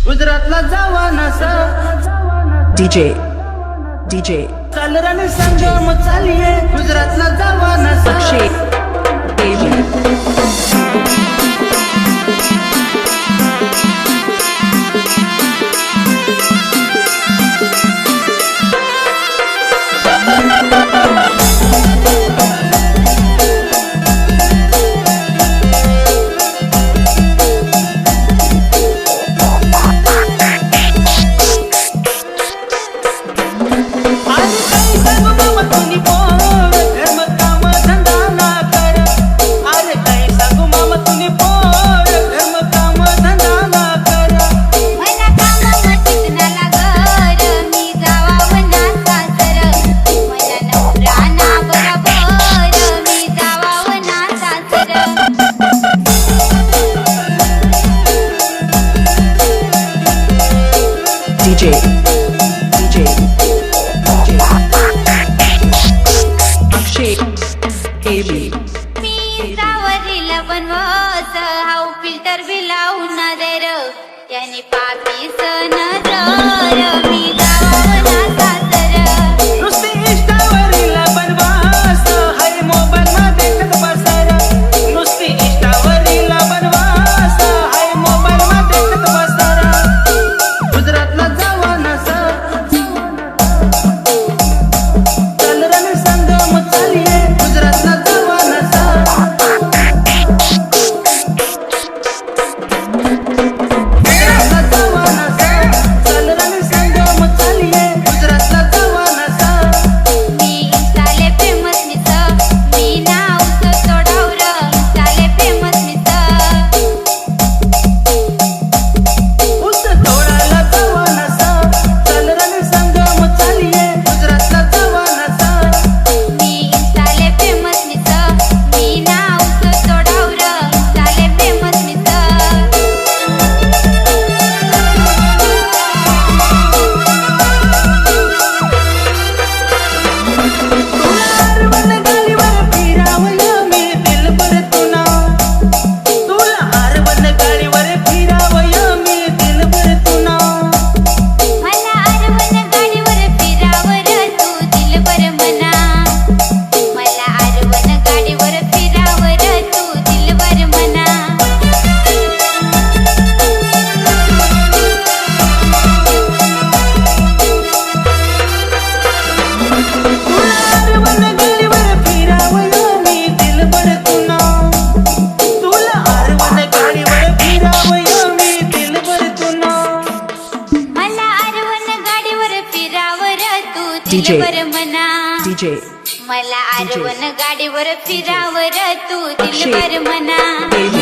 गुजरातला जावान असा DJ चालराने संगम चालिये गुजरातला जावान असा अक्षय AB DJ अक्षय AB वरील बनवस हाऊ फिल्टर बी लावून दे र याने पापी सन मी गावावना सासर नुसती इष्टावरील बनवास हाय मोबाईल मध्ये देखत बसर नुसती इष्टावरील बनवास हाय मोबाईल मध्ये देखत बसर गुजरातला जावान असा चालराने संगम चालिये गुजरातला जावान असा DJ मला आरवण गाडीवर फिरावर तू दिलवर मना AB